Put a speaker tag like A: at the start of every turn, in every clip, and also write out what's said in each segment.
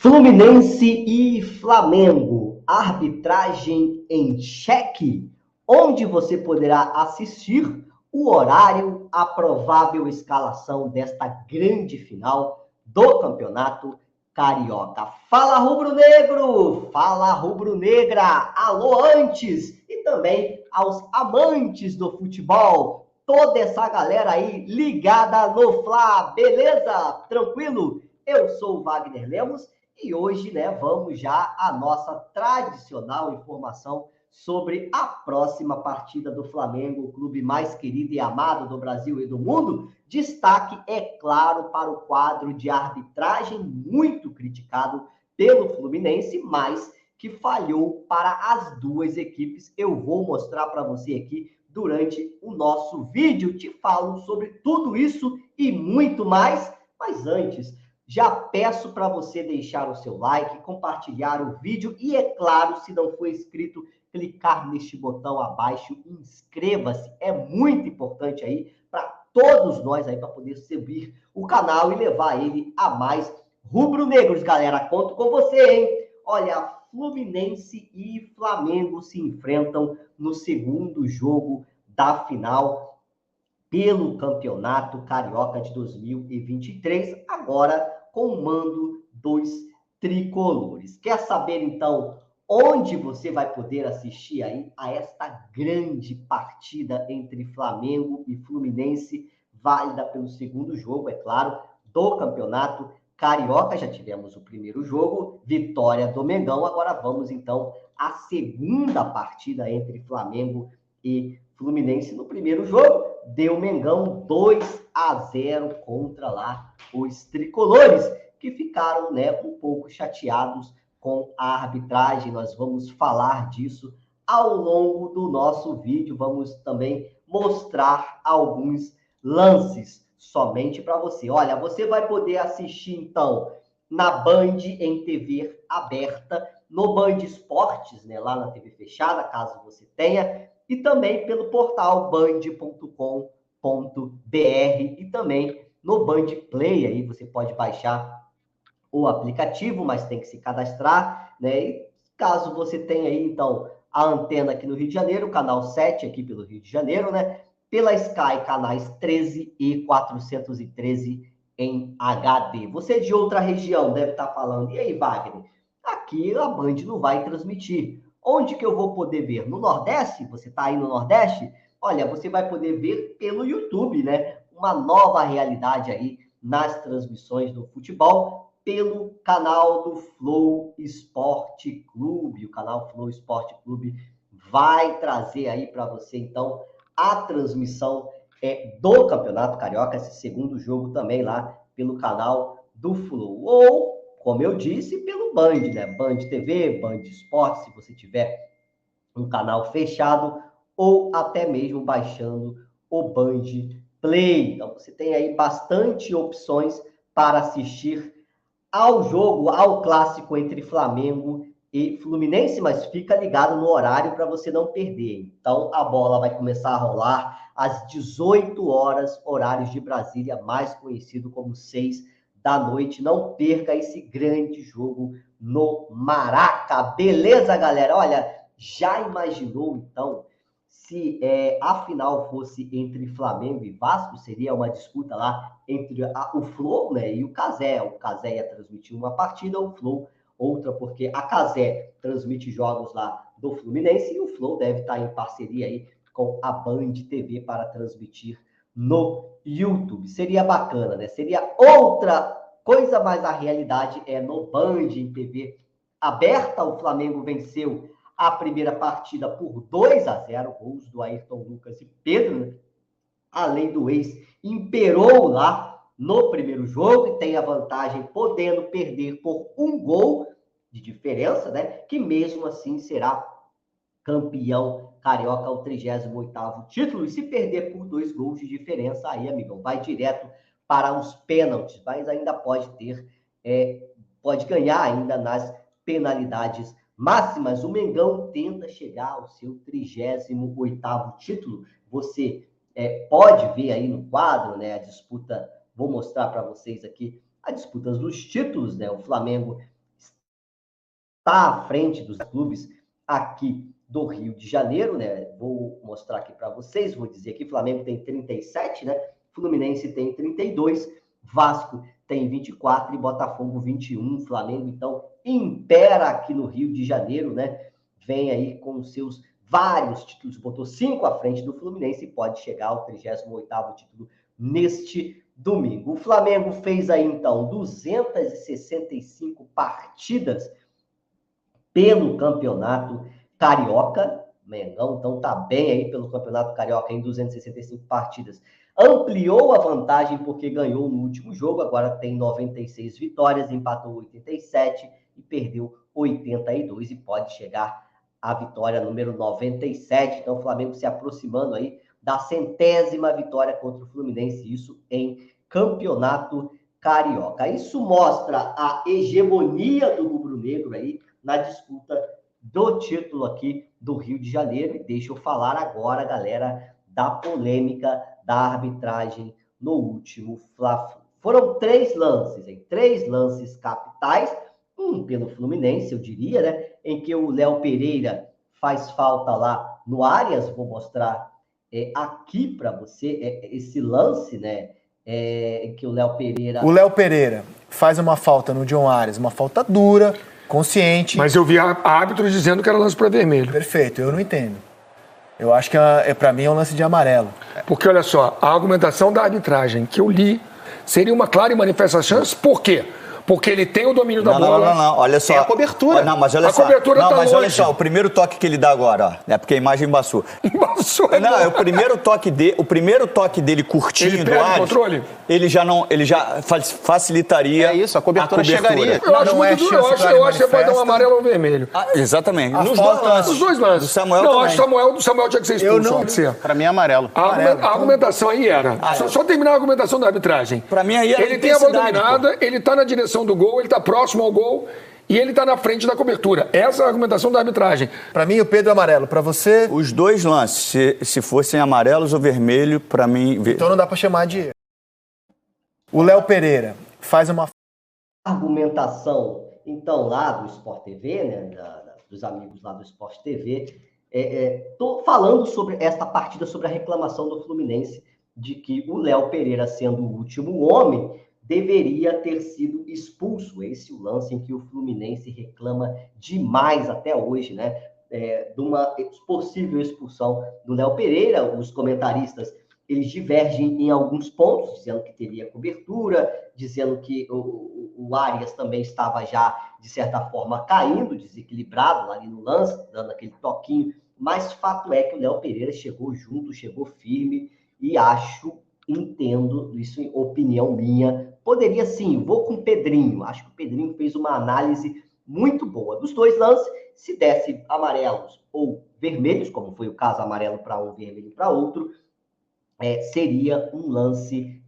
A: Fluminense e Flamengo, arbitragem em xeque, onde você poderá assistir o horário, a provável escalação desta grande final do Campeonato Carioca. Fala rubro-negro, fala rubro-negra, alô antes e também aos amantes do futebol, toda essa galera aí ligada no Fla, beleza? Tranquilo? Eu sou o Wagner Lemos. E hoje, vamos já à nossa tradicional informação sobre a próxima partida do Flamengo, o clube mais querido e amado do Brasil e do mundo. Destaque, é claro, para o quadro de arbitragem muito criticado pelo Fluminense, mas que falhou para as duas equipes. Eu vou mostrar para você aqui durante o nosso vídeo. Te falo sobre tudo isso e muito mais, mas antes, já peço para você deixar o seu like, compartilhar o vídeo e, é claro, se não for inscrito, clicar neste botão abaixo, inscreva-se. É muito importante aí para todos nós aí, para poder subir o canal e levar ele a mais rubro-negros, galera. Conto com você, hein? Olha, Fluminense e Flamengo se enfrentam no segundo jogo da final pelo Campeonato Carioca de 2023, agora com o mando dos tricolores. Quer saber, então, onde você vai poder assistir aí a esta grande partida entre Flamengo e Fluminense, válida pelo segundo jogo, é claro, do Campeonato Carioca? Já tivemos o primeiro jogo, vitória do Mengão, agora vamos, então, à segunda partida entre Flamengo e Fluminense. No primeiro jogo, deu Mengão 2-0 contra lá os tricolores, que ficaram um pouco chateados com a arbitragem. Nós vamos falar disso ao longo do nosso vídeo. Vamos também mostrar alguns lances somente para você. Olha, você vai poder assistir, então, na Band em TV aberta, no Band Esportes, lá na TV fechada, caso você tenha, e também pelo portal band.com.br e também no Band Play. Aí você pode baixar o aplicativo, mas tem que se cadastrar, E caso você tenha aí, então, a antena aqui no Rio de Janeiro, canal 7 aqui pelo Rio de Janeiro, Pela Sky, canais 13 e 413 em HD. Você de outra região deve estar falando, e aí, Wagner? Aqui a Band não vai transmitir. Onde que eu vou poder ver? No Nordeste? Você está aí no Nordeste? Olha, você vai poder ver pelo YouTube, Uma nova realidade aí nas transmissões do futebol, pelo canal do Flow Esporte Clube. O canal Flow Esporte Clube vai trazer aí para você, então, a transmissão do Campeonato Carioca, esse segundo jogo também lá pelo canal do Flow. Ou, como eu disse, pelo Band, Band TV, Band Esporte, se você tiver um canal fechado, ou até mesmo baixando o Band Play. Então, você tem aí bastante opções para assistir ao jogo, ao clássico entre Flamengo e Fluminense, mas fica ligado no horário para você não perder. Então, a bola vai começar a rolar às 18 horas, horários de Brasília, mais conhecido como 6 da noite. Não perca esse grande jogo no Maraca. Beleza, galera? Olha, já imaginou, então, se a final fosse entre Flamengo e Vasco? Seria uma disputa lá entre o Flow, e o Cazé. O Cazé ia transmitir uma partida, o Flow outra, porque a Cazé transmite jogos lá do Fluminense e o Flow deve estar em parceria aí com a Band TV para transmitir no YouTube. Seria bacana, Seria outra coisa, mas a realidade é no Band em TV aberta. O Flamengo venceu a primeira partida por 2-0, gols do Ayrton Lucas e Pedro, além do ex, imperou lá no primeiro jogo e tem a vantagem, podendo perder por um gol de diferença, que mesmo assim será campeão carioca, o 38º título. E se perder por 2 gols de diferença, aí, amigão, vai direto para os pênaltis, mas ainda pode ter, pode ganhar ainda nas penalidades máximas. O Mengão tenta chegar ao seu 38º título. Você pode ver aí no quadro, a disputa. Vou mostrar para vocês aqui a disputa dos títulos, O Flamengo está à frente dos clubes aqui do Rio de Janeiro, né? Vou mostrar aqui para vocês, vou dizer que Flamengo tem 37, né? Fluminense tem 32, Vasco tem 24 e Botafogo 21. Flamengo, então, impera aqui no Rio de Janeiro, né? Vem aí com seus vários títulos, botou 5 à frente do Fluminense e pode chegar ao 38º título neste domingo. O Flamengo fez aí, então, 265 partidas pelo Campeonato Carioca. Mengão, então, tá bem aí pelo Campeonato Carioca em 265 partidas. Ampliou a vantagem porque ganhou no último jogo, agora tem 96 vitórias, empatou 87 e perdeu 82 e pode chegar à vitória número 97. Então, o Flamengo se aproximando aí da 100ª vitória contra o Fluminense, isso em Campeonato Carioca. Isso mostra a hegemonia do rubro-negro aí na disputa do título aqui do Rio de Janeiro. E deixa eu falar agora, galera, da polêmica da arbitragem no último Fla-Flu. Foram 3 lances, hein? 3 lances capitais, um pelo Fluminense, eu diria, né? Em que o Léo Pereira faz falta lá no Arias. Vou mostrar aqui para você esse lance, né? Em que o Léo Pereira...
B: O Léo Pereira faz uma falta no John Arias, uma falta dura, consciente.
C: Mas eu vi árbitros dizendo que era lance para vermelho.
B: Perfeito, eu não entendo. Eu acho que para mim é um lance de amarelo.
C: Porque, olha só, a argumentação da arbitragem que eu li seria uma clara e manifesta chance. Por quê? Porque ele tem o domínio da bola.
D: Não, olha só.
B: É a cobertura.
D: Não, mas olha só. Olha só, o primeiro toque que ele dá agora, ó, é porque a imagem embaçou.
C: Embaçou.
D: Não, é o primeiro toque dele curtinho
C: ele
D: do
C: perde
D: Arias.
C: O controle?
D: Ele já facilitaria.
E: É isso, a cobertura chegaria.
C: Eu acho que você pode dar um amarelo ou um vermelho.
D: Exatamente.
C: Nos dois lances.
D: Do Samuel
C: não,
D: também.
C: acho que o Samuel tinha que ser expulso. Pode ser.
E: Pra mim é amarelo.
C: A argumentação aí era. Só terminar a argumentação da arbitragem.
D: Pra mim aí era
C: ele tem a bola dominada, ele tá na direção do gol, ele tá próximo ao gol e ele tá na frente da cobertura. Essa é a argumentação da arbitragem.
B: Para mim, o Pedro é amarelo. Para você...
D: Os dois lances, se fossem amarelos ou vermelho, pra mim...
B: Então não dá para chamar de... O Léo Pereira faz uma...
A: Argumentação, então, lá do Sport TV, né, dos amigos lá do Sport TV, tô falando sobre esta partida, sobre a reclamação do Fluminense de que o Léo Pereira, sendo o último homem, deveria ter sido expulso. Esse é o lance em que o Fluminense reclama demais até hoje, né? De uma possível expulsão do Léo Pereira. Os comentaristas, eles divergem em alguns pontos, dizendo que teria cobertura, dizendo que o Arias também estava já, de certa forma, caindo, desequilibrado ali no lance, dando aquele toquinho. Mas fato é que o Léo Pereira chegou junto, chegou firme, e entendo, isso é opinião minha, poderia sim, vou com o Pedrinho, acho que o Pedrinho fez uma análise muito boa dos dois lances. Se desse amarelos ou vermelhos, como foi o caso, amarelo para um, vermelho para outro, seria um lance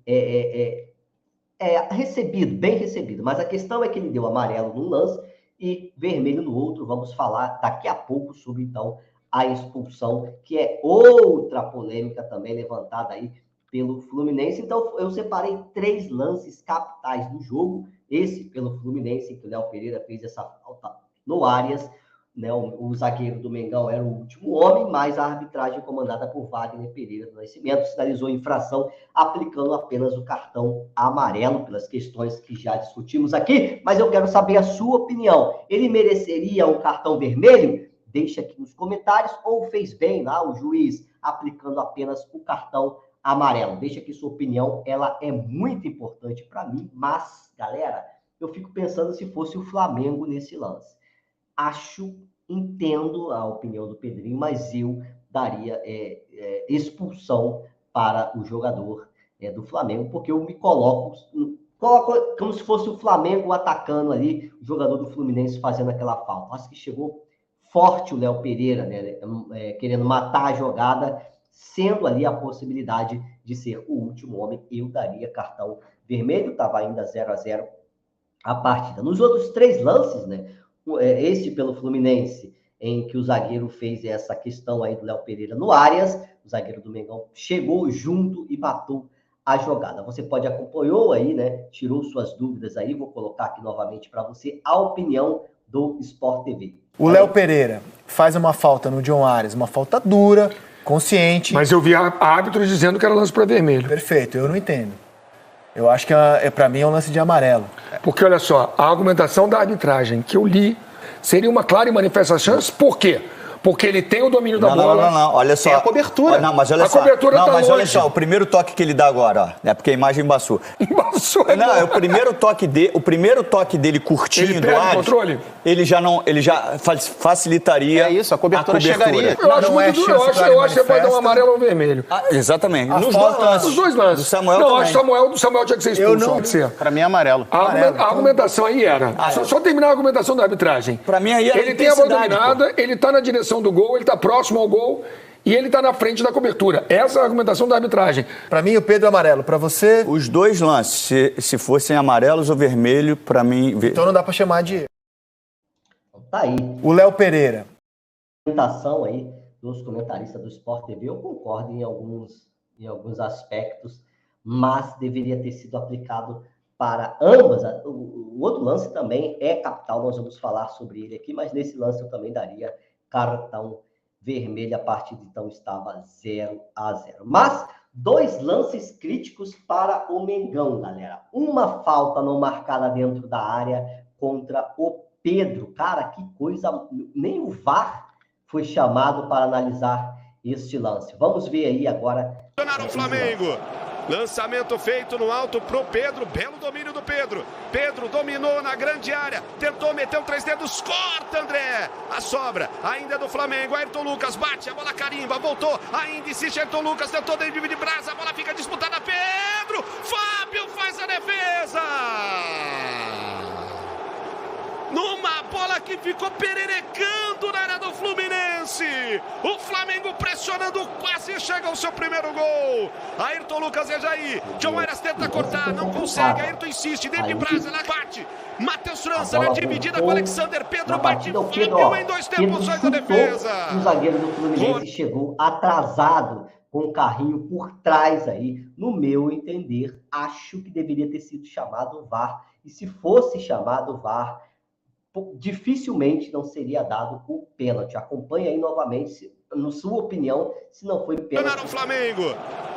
A: recebido, bem recebido, mas a questão é que ele deu amarelo num lance e vermelho no outro. Vamos falar daqui a pouco sobre, então, a expulsão, que é outra polêmica também levantada aí pelo Fluminense. Então, eu separei 3 lances capitais do jogo. Esse pelo Fluminense, em que o Léo Pereira fez essa falta no Arias, né? O zagueiro do Mengão era o último homem, mas a arbitragem comandada por Wagner Pereira do Nascimento sinalizou infração, aplicando apenas o cartão amarelo, pelas questões que já discutimos aqui. Mas eu quero saber a sua opinião. Ele mereceria um cartão vermelho? Deixa aqui nos comentários. Ou fez bem lá o juiz aplicando apenas o cartão amarelo? Deixa aqui sua opinião, ela é muito importante para mim. Mas, galera, eu fico pensando se fosse o Flamengo nesse lance. Entendo a opinião do Pedrinho, mas eu daria expulsão para o jogador do Flamengo, porque eu me coloco como se fosse o Flamengo atacando ali, o jogador do Fluminense fazendo aquela falta. Acho que chegou forte o Léo Pereira, né, querendo matar a jogada, sendo ali a possibilidade de ser o último homem. Eu daria cartão vermelho, estava ainda 0-0 a partida. Nos outros 3 lances, né, esse pelo Fluminense, em que o zagueiro fez essa questão aí do Léo Pereira no Arias, o zagueiro do Mengão chegou junto e matou a jogada. Você pode acompanhou aí, né, tirou suas dúvidas aí, vou colocar aqui novamente para você a opinião do Sport TV.
B: O Léo Pereira faz uma falta no John Ares, uma falta dura, consciente.
C: Mas eu vi árbitros dizendo que era lance para vermelho.
B: Perfeito, eu não entendo. Eu acho que para mim é um lance de amarelo.
C: Porque, olha só, a argumentação da arbitragem que eu li seria uma clara e manifesta chance. Por quê? Porque ele tem o domínio da bola.
D: Não, olha só.
B: É a cobertura.
D: Não, mas olha
C: A
D: só.
C: cobertura
D: não,
C: tá
D: mas olha
C: longe.
D: só, o primeiro toque que ele dá agora, ó, é porque a imagem embaçou.
C: Embaçou,
D: Não, é o primeiro toque dele curtinho
C: Ele
D: do
C: perde o
D: Ares.
C: controle?
D: Ele já facilitaria.
E: É isso, a cobertura chegaria.
C: Eu acho
B: Não é
C: muito duro.
B: chance
C: Eu acho que
B: clara e
C: pode dar um
B: manifesta.
C: amarelo ou um vermelho.
D: Exatamente.
B: A
D: Nos
B: falta-
D: dois lances.
C: Os dois lances.
D: Do Samuel
C: não,
D: também.
C: acho que o Samuel tinha que ser expulso.
B: Eu não-
C: Tinha que ser.
E: Pra mim é amarelo.
C: A argumentação aí era. Só terminar a argumentação da arbitragem.
D: Pra mim aí era
C: Ele tem a bola
D: intensidade,
C: dominada, ele tá na direção do gol, ele tá próximo ao gol e ele tá na frente da cobertura. Essa é a argumentação da arbitragem.
B: Para mim, o Pedro é amarelo. Para você,
D: Os dois lances, se fossem amarelos ou vermelho, pra mim.
B: então não dá para chamar de...
A: Tá aí.
B: O Léo Pereira.
A: Argumentação aí dos comentaristas do Sport TV, eu concordo em alguns aspectos, mas deveria ter sido aplicado para ambas. O outro lance também é capital, nós vamos falar sobre ele aqui, mas nesse lance eu também daria cartão vermelho, a partir de então estava 0-0. Mas dois lances críticos para o Mengão, galera. Uma falta não marcada dentro da área contra o Pedro. Cara, que coisa, nem o VAR foi chamado para analisar este lance. Vamos ver aí agora.
F: O Flamengo. Lançamento feito no alto pro Pedro. Belo domínio do Pedro. Pedro dominou na grande área. Tentou, meteu 3 dedos. Corta, André. A sobra ainda do Flamengo. Ayrton Lucas bate. A bola carimba. Voltou. Ainda insiste. Ayrton Lucas tentou dentro de brasa. A bola fica disputada. Pedro. Fábio faz a defesa. Numa bola que ficou pererecando na área do Fluminense. O Flamengo pressionando, quase chega ao seu primeiro gol. Ayrton Lucas é Jair. John Aras tenta cortar, não consegue. Ayrton insiste, dentro de brasa, ela bate. Matheus França na dividida com Alexander. Pedro bate. Fábio em 2 tempos faz a defesa.
A: O zagueiro do Fluminense chegou atrasado com o carrinho por trás aí. No meu entender, acho que deveria ter sido chamado o VAR. E se fosse chamado o VAR, dificilmente não seria dado o pênalti. Acompanhe aí novamente, na sua opinião, se não foi pênalti.
F: O Flamengo.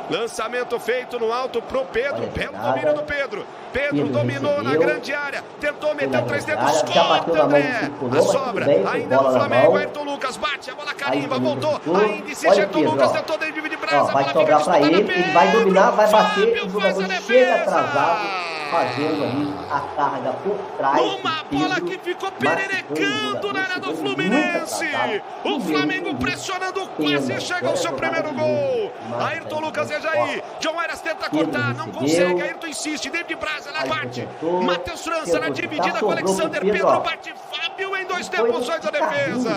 F: Lançamento feito no alto pro Pedro.
A: Olha,
F: Belo
A: nada.
F: domínio do Pedro. Pedro dominou
A: recebeu.
F: na grande área. Tentou, meteu 3 dedos.
A: Já bateu na
F: Corta,
A: mão
F: André.
A: do Tricolor,
F: A
A: mas
F: sobra
A: tudo bem, com
F: ainda
A: bola
F: no
A: na
F: Flamengo.
A: mão.
F: Ayrton Lucas bate. A bola carimba.
A: Aí,
F: Voltou.
A: voltou.
F: Ainda insiste.
A: Olha o
F: Ayrton
A: Pedro,
F: Lucas
A: ó.
F: tentou dentro de
A: Ó,
F: brasa. A
A: vai
F: bola
A: sobrar
F: fica
A: para
F: disputada.
A: ele vai dominar, vai bater,
F: Fábio
A: o
F: faz a
A: jogador chega
F: defesa.
A: atrasado, fazendo ali a carga por trás.
F: Uma
A: do
F: bola
A: Pedro,
F: que ficou
A: mas
F: pererecando
A: foi um
F: na área do
A: jogador muito
F: Fluminense.
A: atrasado.
F: O
A: No
F: Flamengo
A: meu
F: pressionando,
A: entender,
F: quase chega ao seu primeiro gol. Ayrton Lucas é Jair. John Aras tenta cortar, não consegue. Ayrton insiste, dentro de brasa, ela bate. Matheus França na dividida com Alexander. Pedro bate. Fábio em 2 tempos faz a defesa.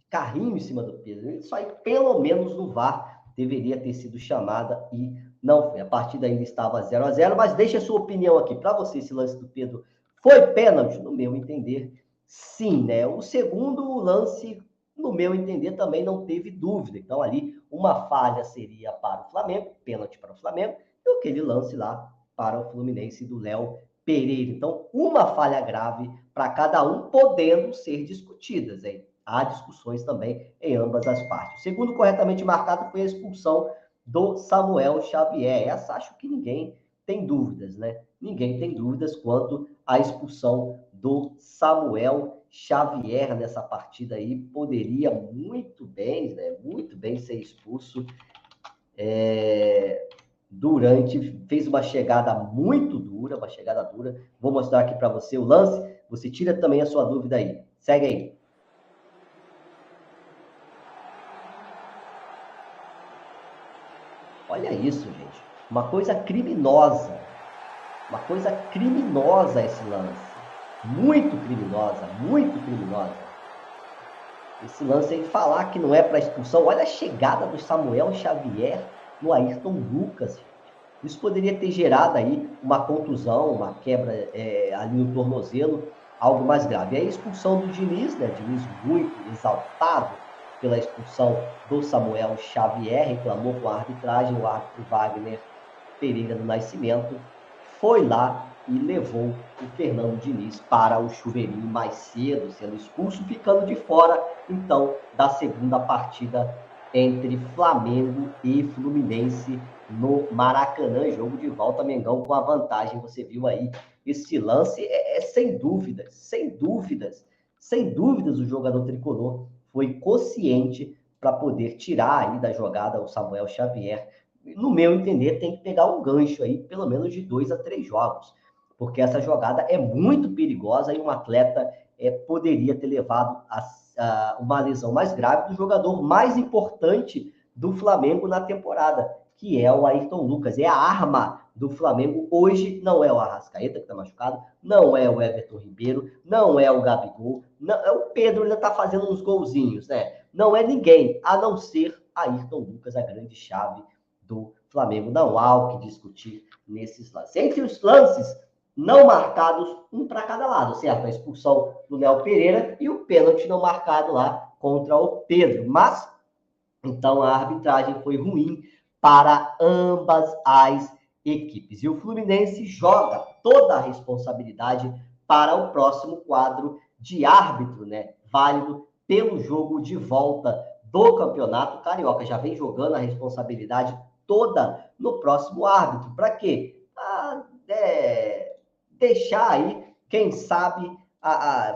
A: Carrinho em cima do Pedro. Isso aí, pelo menos no VAR, deveria ter sido chamada e não foi. A partida ainda estava 0-0, mas deixa a sua opinião aqui. Para você, esse lance do Pedro foi pênalti? No meu entender, sim, né? O segundo lance, no meu entender, também não teve dúvida. Então, ali, uma falha seria para o Flamengo, pênalti para o Flamengo, e aquele lance lá para o Fluminense do Léo Pereira. Então, uma falha grave para cada um, podendo ser discutidas, hein? Há discussões também em ambas as partes. O segundo corretamente marcado foi a expulsão do Samuel Xavier. Essa acho que ninguém tem dúvidas, né? Ninguém tem dúvidas quanto à expulsão do Samuel Xavier nessa partida aí. Poderia muito bem, né? Muito bem ser expulso. Fez uma chegada muito dura, uma chegada dura. Vou mostrar aqui para você o lance. Você tira também a sua dúvida aí. Segue aí. Olha isso, gente. Uma coisa criminosa. Uma coisa criminosa esse lance. Muito criminosa, muito criminosa. Esse lance aí, falar que não é para expulsão. Olha a chegada do Samuel Xavier no Ayrton Lucas, gente. Isso poderia ter gerado aí uma contusão, uma quebra ali no tornozelo, algo mais grave. E aí a expulsão do Diniz, né? Diniz muito exaltado pela expulsão do Samuel Xavier, reclamou com a arbitragem, o árbitro Wagner Pereira do Nascimento foi lá e levou o Fernando Diniz para o chuveirinho mais cedo, sendo expulso, ficando de fora, então, da segunda partida entre Flamengo e Fluminense no Maracanã. Jogo de volta, Mengão com a vantagem. Você viu aí, esse lance sem dúvidas, o jogador tricolor foi consciente para poder tirar aí da jogada o Samuel Xavier. No meu entender, tem que pegar um gancho aí, pelo menos de 2 a 3 jogos, porque essa jogada é muito perigosa e um atleta poderia ter levado uma lesão mais grave do jogador mais importante do Flamengo na temporada, que é o Ayrton Lucas. É a arma do Flamengo hoje, não é o Arrascaeta que está machucado, não é o Everton Ribeiro, não é o Gabigol, não, é o Pedro, ainda está fazendo uns golzinhos, né? Não é ninguém, a não ser Ayrton Lucas, a grande chave do Flamengo. Não há o que discutir nesses lances. Entre os lances não marcados, um para cada lado, certo? A expulsão do Léo Pereira e o pênalti não marcado lá contra o Pedro. Mas, então, a arbitragem foi ruim para ambas as equipes. E o Fluminense joga toda a responsabilidade para o próximo quadro de árbitro, né? Válido pelo jogo de volta do Campeonato Carioca. Já vem jogando a responsabilidade toda no próximo árbitro. Para quê? Deixar aí, quem sabe,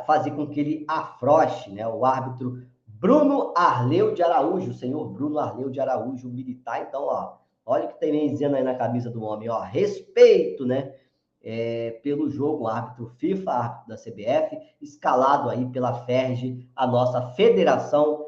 A: fazer com que ele afrouxe, né? O árbitro Bruno Arleu de Araújo, o senhor Bruno Arleu de Araújo, militar. Então, ó, olha o que tem dizendo aí na camisa do homem, ó, respeito, né? Pelo jogo, árbitro FIFA, árbitro da CBF, escalado aí pela FERJ, a nossa federação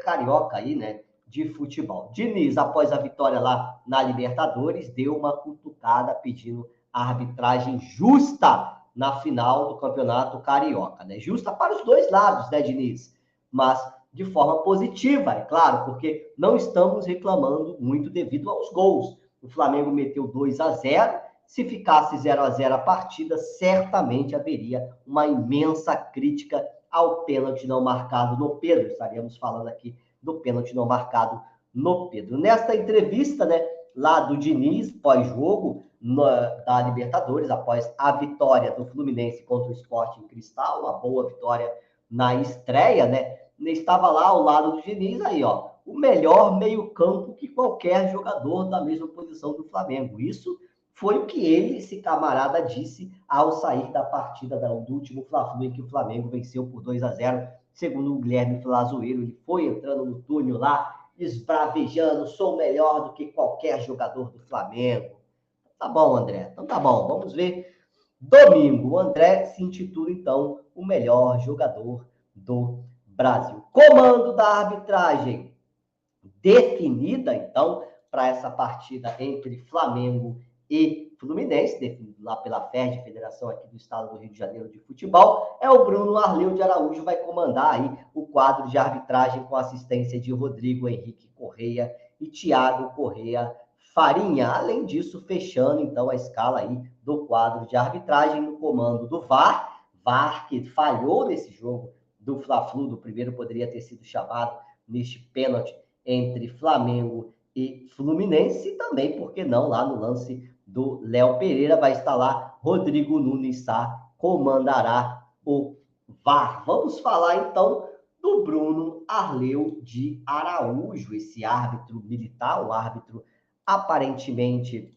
A: carioca aí, né? De futebol. Diniz, após a vitória lá na Libertadores, deu uma cutucada pedindo a arbitragem justa na final do Campeonato Carioca, né? Justa para os dois lados, né, Diniz? Mas de forma positiva, é claro, porque não estamos reclamando muito devido aos gols. O Flamengo meteu 2 a 0, se ficasse 0 a 0 a partida, certamente haveria uma imensa crítica ao pênalti não marcado no Pedro. Estaríamos falando aqui do pênalti não marcado no Pedro. Nesta entrevista, né, lá do Diniz, pós-jogo da Libertadores, após a vitória do Fluminense contra o Sporting Cristal, uma boa vitória na estreia, né, estava lá ao lado do Diniz, aí, ó, o melhor meio-campo que qualquer jogador da mesma posição do Flamengo. Isso foi o que ele, esse camarada, disse ao sair da partida do último Fla-Flu, em que o Flamengo venceu por 2 a 0. Segundo o Guilherme Lazoeiro, ele foi entrando no túnel lá, esbravejando, sou melhor do que qualquer jogador do Flamengo. Tá bom, André, então tá bom, vamos ver. Domingo, o André se intitula, então, o melhor jogador do Brasil. Comando da arbitragem definida, então, para essa partida entre Flamengo e Fluminense, definido lá pela FERJ, Federação aqui do Estado do Rio de Janeiro de Futebol, é o Bruno Arleu de Araújo, vai comandar aí o quadro de arbitragem com assistência de Rodrigo Henrique Correia e Thiago Correia Farinha. Além disso, fechando então a escala aí do quadro de arbitragem no comando do VAR, que falhou nesse jogo do Fla-Flu, do primeiro poderia ter sido chamado neste pênalti entre Flamengo e Fluminense, e também, por que não, lá no lance do Léo Pereira, vai estar lá Rodrigo Nunes Sá, comandará o VAR. Vamos falar, então, do Bruno Arleu de Araújo, esse árbitro militar, um árbitro aparentemente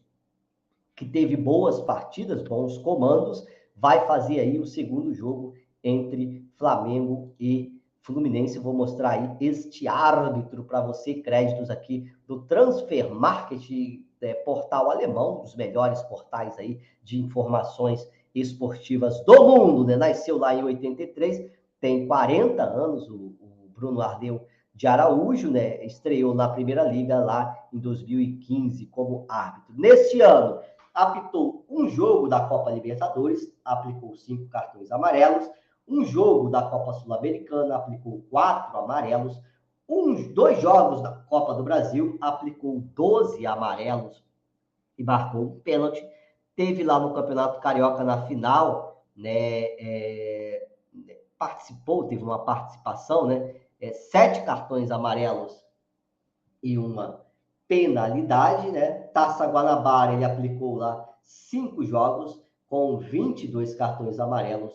A: que teve boas partidas, bons comandos, vai fazer aí o segundo jogo entre Flamengo e Fluminense. Vou mostrar aí este árbitro para você, créditos aqui do Transfer Market, portal alemão, um dos melhores portais aí de informações esportivas do mundo, né? Nasceu lá em 83, tem 40 anos o Bruno Arleu de Araújo, né? Estreou na Primeira Liga lá em 2015 como árbitro. Neste ano, apitou um jogo da Copa Libertadores, aplicou 5 cartões amarelos, um jogo da Copa Sul-Americana, aplicou 4 amarelos, 2 jogos da Copa do Brasil, aplicou 12 amarelos e marcou um pênalti. Teve lá no Campeonato Carioca na final, né, teve uma participação, né, 7 cartões amarelos e uma penalidade, né? Taça Guanabara, ele aplicou lá 5 jogos, com 22 cartões amarelos,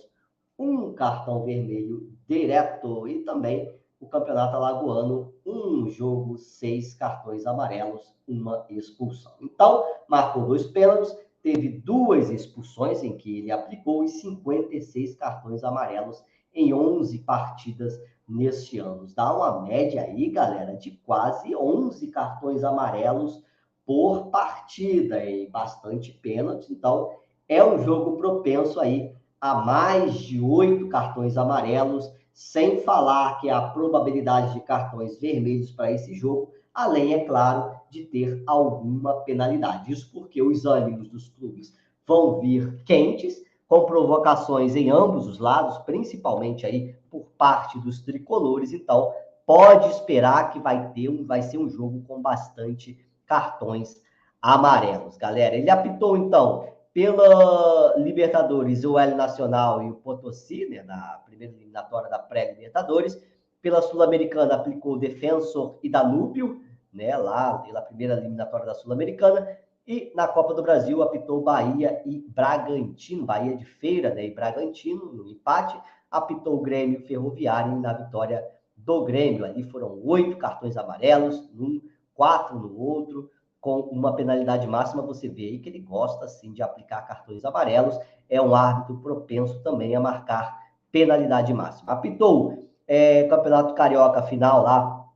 A: um cartão vermelho direto. E também o Campeonato Alagoano, um jogo, 6 cartões amarelos, uma expulsão. Então, marcou 2 pênaltis, teve 2 expulsões em que ele aplicou e 56 cartões amarelos em 11 partidas neste ano. Dá uma média aí, galera, de quase 11 cartões amarelos por partida, e bastante pênaltis. Então, é um jogo propenso aí a mais de 8 cartões amarelos, sem falar que a probabilidade de cartões vermelhos para esse jogo, além, é claro, de ter alguma penalidade. Isso porque os ânimos dos clubes vão vir quentes, com provocações em ambos os lados, principalmente aí por parte dos tricolores. Então, pode esperar que vai ser um jogo com bastante cartões amarelos, galera. Ele apitou, então, pela Libertadores, o L Nacional e o Potosí, né, na primeira eliminatória da pré-Libertadores. Pela Sul-Americana, aplicou o Defensor e Danúbio, né, lá pela primeira eliminatória da Sul-Americana. E na Copa do Brasil, apitou Bahia e Bragantino, Bahia de Feira, né, e Bragantino, no empate. Apitou o Grêmio Ferroviário na vitória do Grêmio. Ali foram 8 cartões amarelos, num, 4 no outro, com uma penalidade máxima. Você vê aí que ele gosta, sim, de aplicar cartões amarelos. É um árbitro propenso também a marcar penalidade máxima. Apitou Campeonato Carioca final lá,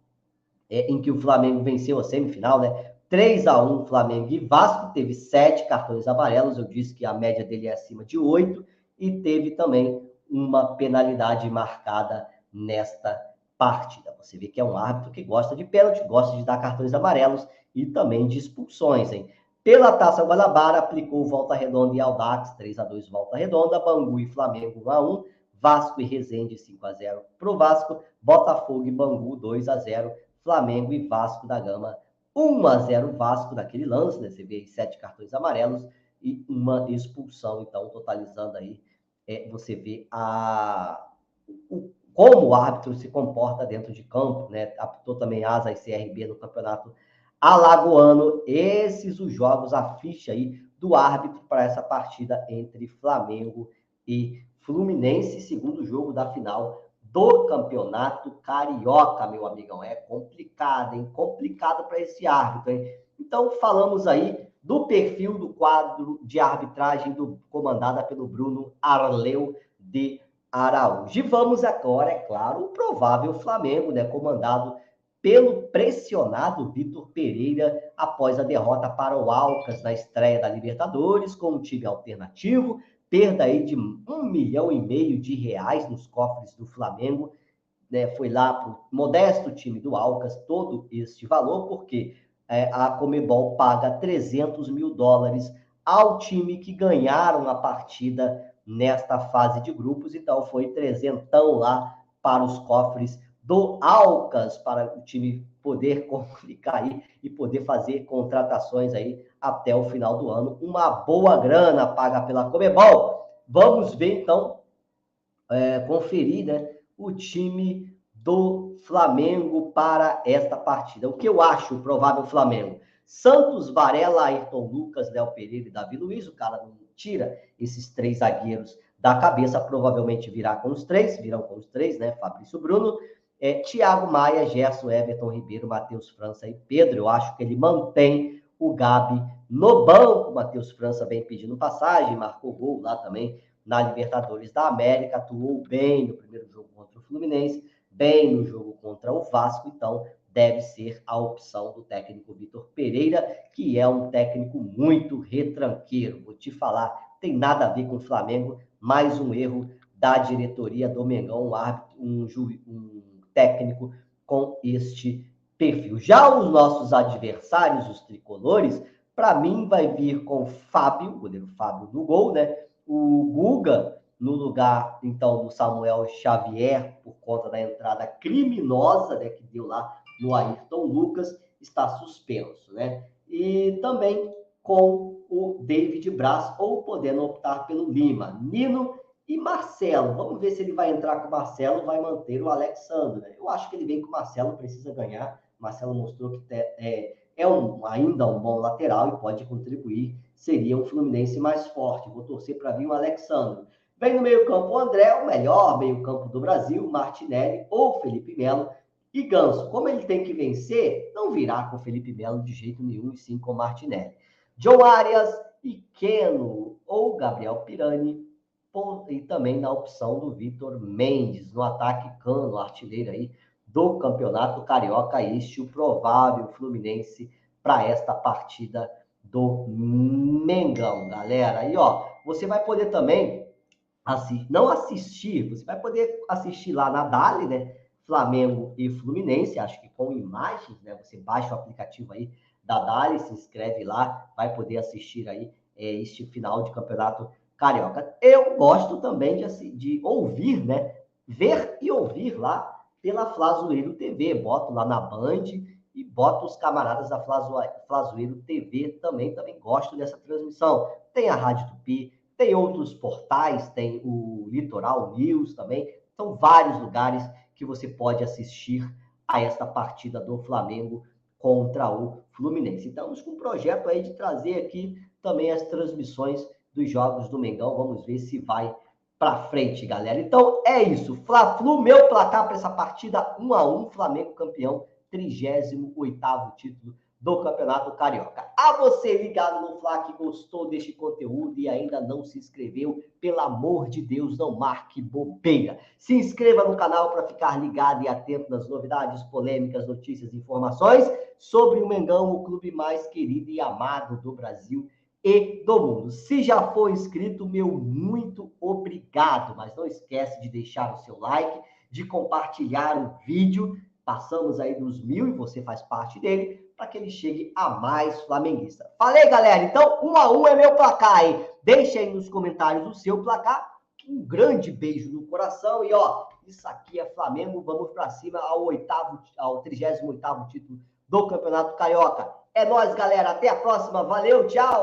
A: em que o Flamengo venceu a semifinal, né? 3-1 Flamengo e Vasco, teve 7 cartões amarelos. Eu disse que a média dele é acima de 8, e teve também uma penalidade marcada nesta partida. Você vê que é um árbitro que gosta de pênalti, gosta de dar cartões amarelos e também de expulsões, hein? Pela Taça Guanabara, aplicou Volta Redonda e Audax, 3-2 Volta Redonda, Bangu e Flamengo 1-1, Vasco e Resende 5-0 para o Vasco, Botafogo e Bangu 2-0, Flamengo e Vasco da Gama 1-0 Vasco, naquele lance, né? Você vê aí 7 cartões amarelos e uma expulsão. Então, totalizando aí, você vê como o árbitro se comporta dentro de campo, né? Apitou também Asa e CRB no Campeonato Alagoano. Esses os jogos, a ficha aí do árbitro para essa partida entre Flamengo e Fluminense, segundo jogo da final do Campeonato Carioca, meu amigão. É complicado, hein? Complicado para esse árbitro, hein? Então, falamos aí do perfil do quadro de arbitragem comandada pelo Bruno Arleu de Araújo. E vamos agora, é claro, o provável Flamengo, né? Comandado pelo pressionado Vitor Pereira, após a derrota para o Alcas na estreia da Libertadores, com um time alternativo, perda aí de R$1,5 milhão nos cofres do Flamengo, né? Foi lá para o modesto time do Alcas todo este valor, porque a Conmebol paga $300 mil ao time que ganharam a partida nesta fase de grupos. Então foi 300 lá para os cofres do Alcas, para o time poder complicar aí e poder fazer contratações aí até o final do ano. Uma boa grana paga pela Conmebol. Vamos ver, então, conferir, né, o time do Flamengo para esta partida. O que eu acho o provável Flamengo? Santos, Varela, Ayrton Lucas, Léo Pereira e Davi Luiz. O cara não tira esses 3 zagueiros da cabeça, provavelmente virão com os 3, né? Fabrício Bruno, Thiago Maia, Gerson, Everton Ribeiro, Matheus França e Pedro. Eu acho que ele mantém o Gabi no banco. Matheus França vem pedindo passagem, marcou gol lá também na Libertadores da América, atuou bem no primeiro jogo contra o Fluminense, bem no jogo contra o Vasco. Então deve ser a opção do técnico Vitor Pereira, que é um técnico muito retranqueiro. Vou te falar, tem nada a ver com o Flamengo, mais um erro da diretoria do Mengão, um técnico com este perfil. Já os nossos adversários, os tricolores, para mim vai vir com o goleiro Fábio no gol, né? O Guga no lugar, então, do Samuel Xavier, por conta da entrada criminosa, né, que deu lá no Ayrton Lucas, está suspenso, né? E também com o David Braz, ou podendo optar pelo Lima, Nino e Marcelo. Vamos ver se ele vai entrar com o Marcelo ou vai manter o Alexandre, né? Eu acho que ele vem com o Marcelo, precisa ganhar. O Marcelo mostrou que é ainda um bom lateral e pode contribuir. Seria um Fluminense mais forte. Vou torcer para vir o Alexandre. Vem no meio-campo o André, o melhor meio-campo do Brasil, Martinelli ou Felipe Melo e Ganso. Como ele tem que vencer, não virá com Felipe Melo de jeito nenhum, e sim com Martinelli. John Arias e Keno ou Gabriel Pirani, e também na opção do Vitor Mendes, no ataque Cano, artilheiro aí do Campeonato Carioca. Este o provável Fluminense para esta partida do Mengão, galera. E ó, você vai poder também você vai poder assistir lá na Dali, né? Flamengo e Fluminense, acho que com imagens, né? Você baixa o aplicativo aí da Dali, se inscreve lá, vai poder assistir aí este final de Campeonato Carioca. Eu gosto também de ouvir, né? Ver e ouvir lá pela Flazoeiro TV. Boto lá na Band e boto os camaradas da Flazoeiro TV também gosto dessa transmissão. Tem a Rádio Tupi, tem outros portais, tem o Litoral News também. São vários lugares que você pode assistir a esta partida do Flamengo contra o Fluminense. Estamos com um projeto aí de trazer aqui também as transmissões dos jogos do Mengão. Vamos ver se vai para frente, galera. Então é isso. Fla-Flu, meu placar para essa partida 1-1, Flamengo campeão, 38º título do Campeonato Carioca. A você ligado no Fla que gostou deste conteúdo e ainda não se inscreveu, pelo amor de Deus, não marque bobeira. Se inscreva no canal para ficar ligado e atento nas novidades, polêmicas, notícias e informações sobre o Mengão, o clube mais querido e amado do Brasil e do mundo. Se já for inscrito, meu muito obrigado, mas não esquece de deixar o seu like, de compartilhar o vídeo. Passamos aí dos 1000 e você faz parte dele, para que ele chegue a mais flamenguista. Falei, galera? Então, 1-1 é meu placar, hein? Deixa aí nos comentários o seu placar. Um grande beijo no coração. E, ó, isso aqui é Flamengo. Vamos para cima ao 38º título do Campeonato Carioca. É nóis, galera. Até a próxima. Valeu, tchau!